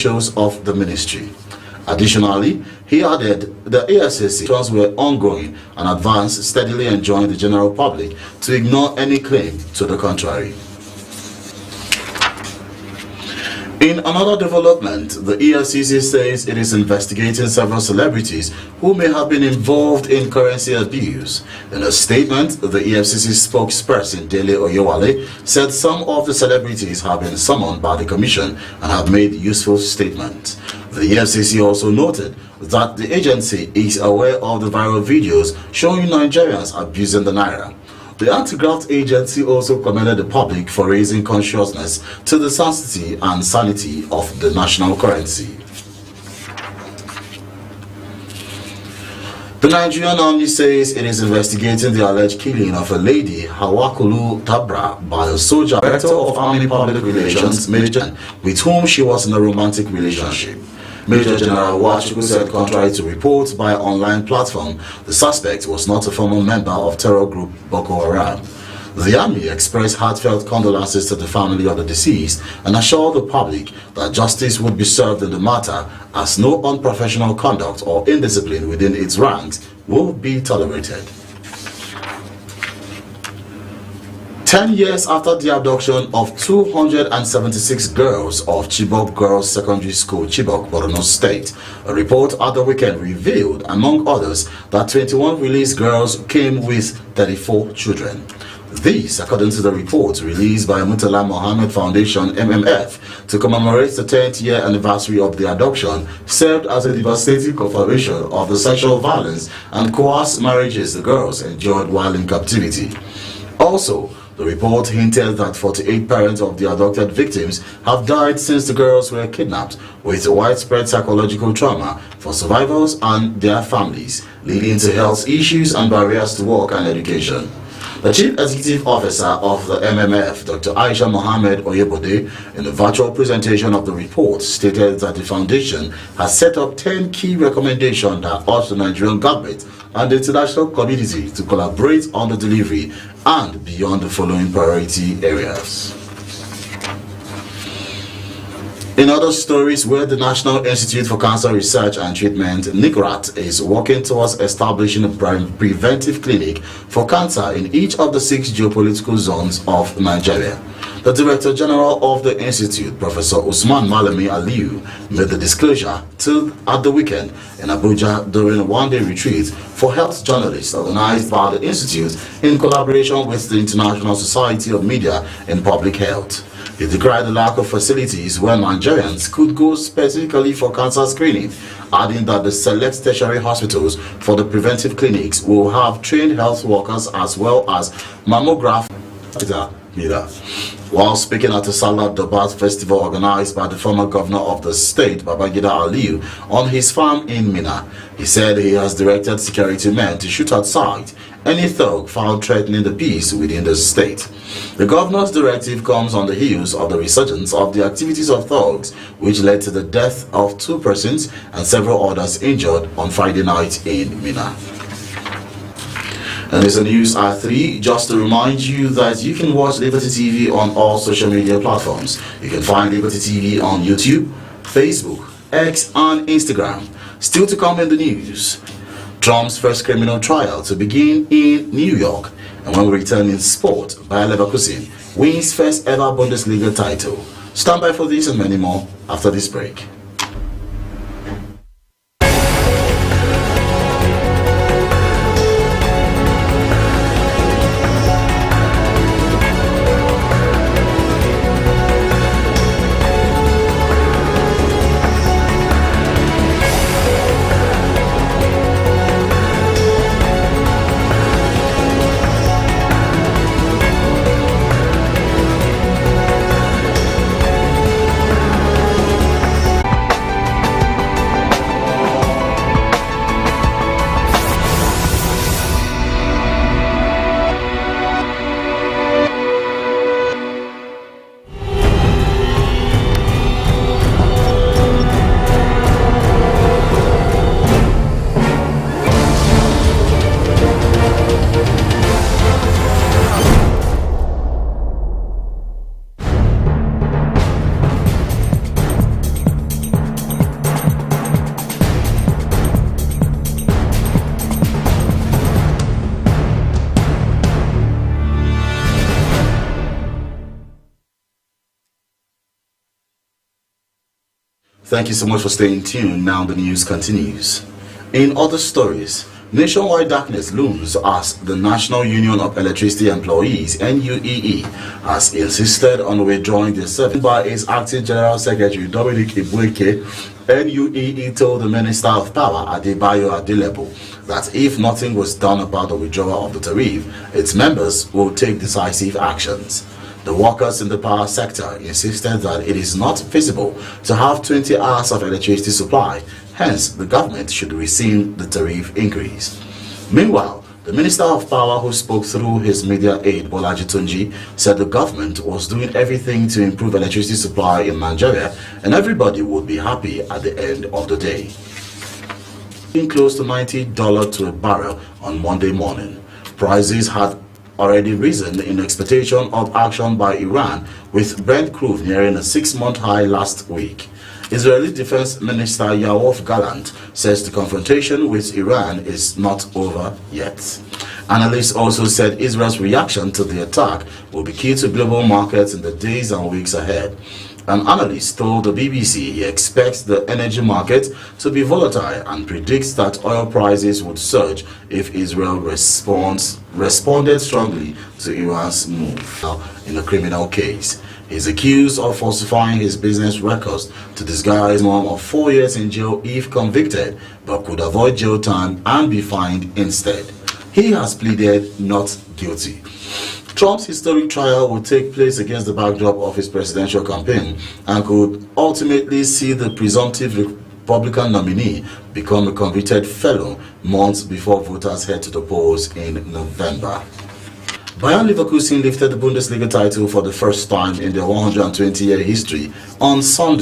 officials of the ministry. Additionally, he added the EFCC were ongoing and advanced, steadily enjoined the general public to ignore any claim to the contrary. In another development, the EFCC says it is investigating several celebrities who may have been involved in currency abuse. In a statement, the EFCC spokesperson Dele Oyewale said some of the celebrities have been summoned by the Commission and have made useful statements. The EFCC also noted that the agency is aware of the viral videos showing Nigerians abusing the naira. The anti-graft agency also commended the public for raising consciousness to the sanctity and sanity of the national currency. The Nigerian Army says it is investigating the alleged killing of a lady, Hawakulu Tabra, by a soldier, director of Army Public Relations, Major, with whom she was in a romantic relationship. Major General Wachuku said, contrary to reports by an online platform, the suspect was not a former member of terror group Boko Haram. The army expressed heartfelt condolences to the family of the deceased and assured the public that justice would be served in the matter, as no unprofessional conduct or indiscipline within its ranks will be tolerated. 10 years after the abduction of 276 girls of Chibok Girls Secondary School, Chibok, Borno State, a report at the weekend revealed, among others, that 21 released girls came with 34 children. This, according to the report released by Murtala Mohammed Foundation (MMF) to commemorate the 10th year anniversary of the abduction, served as a devastating confirmation of the sexual violence and coerced marriages the girls endured while in captivity. Also, the report hinted that 48 parents of the abducted victims have died since the girls were kidnapped, with widespread psychological trauma for survivors and their families, leading to health issues and barriers to work and education. The Chief Executive Officer of the MMF, Dr. Aisha Mohammed Oyebode, in the virtual presentation of the report, stated that the foundation has set up 10 key recommendations that urge the Nigerian government and the international community to collaborate on the delivery and beyond the following priority areas. In other stories, where the National Institute for Cancer Research and Treatment, NICRAT, is working towards establishing a preventive clinic for cancer in each of the 6 geopolitical zones of Nigeria. The Director General of the Institute, Professor Usman Malami Aliyu, made the disclosure at the weekend in Abuja during a one-day retreat for health journalists organized by the Institute in collaboration with the International Society of Media in Public Health. He decried the lack of facilities where Nigerians could go specifically for cancer screening, adding that the select tertiary hospitals for the preventive clinics will have trained health workers as well as mammograph. While speaking at a Salat Dabat festival organized by the former governor of the state, Babangida Aliyu, on his farm in Mina, he said he has directed security men to shoot at sight any thug found threatening the peace within the state. The governor's directive comes on the heels of the resurgence of the activities of thugs, which led to the death of 2 persons and several others injured on Friday night in Mina. And this is news at 3. Just to remind you that you can watch Liberty TV on all social media platforms. You can find Liberty TV on YouTube, Facebook, X, and Instagram. Still to come in the news, Trump's first criminal trial to begin in New York. And when we return in sport, Bayer Leverkusen wins first ever Bundesliga title. Stand by for this and many more after this break. Thank you so much for staying tuned. Now the news continues. In other stories, nationwide darkness looms as the National Union of Electricity Employees (NUEE) has insisted on withdrawing the service by its acting General Secretary Dominic Ibueke. NUEE told the Minister of Power Adebayo Adelebo that if nothing was done about the withdrawal of the tariff, its members will take decisive actions. The workers in the power sector insisted that it is not feasible to have 20 hours of electricity supply, hence the government should rescind the tariff increase. Meanwhile, the Minister of Power, who spoke through his media aide Bolaji Tunji, said the government was doing everything to improve electricity supply in Nigeria and everybody would be happy at the end of the day. Close to $90 to a barrel on Monday morning. Prices had already risen in expectation of action by Iran, with Brent crude nearing a 6-month high last week. Israeli Defense Minister Yoav Gallant says the confrontation with Iran is not over yet. Analysts also said Israel's reaction to the attack will be key to global markets in the days and weeks ahead. An analyst told the BBC he expects the energy market to be volatile and predicts that oil prices would surge if Israel responded strongly to Iran's move. Now, in a criminal case, he is accused of falsifying his business records to disguise a minimum of 4 years in jail if convicted, but could avoid jail time and be fined instead. He has pleaded not guilty. Trump's historic trial will take place against the backdrop of his presidential campaign and could ultimately see the presumptive Republican nominee become a convicted felon months before voters head to the polls in November. Bayer Leverkusen lifted the Bundesliga title for the first time in their 120-year history on Sunday.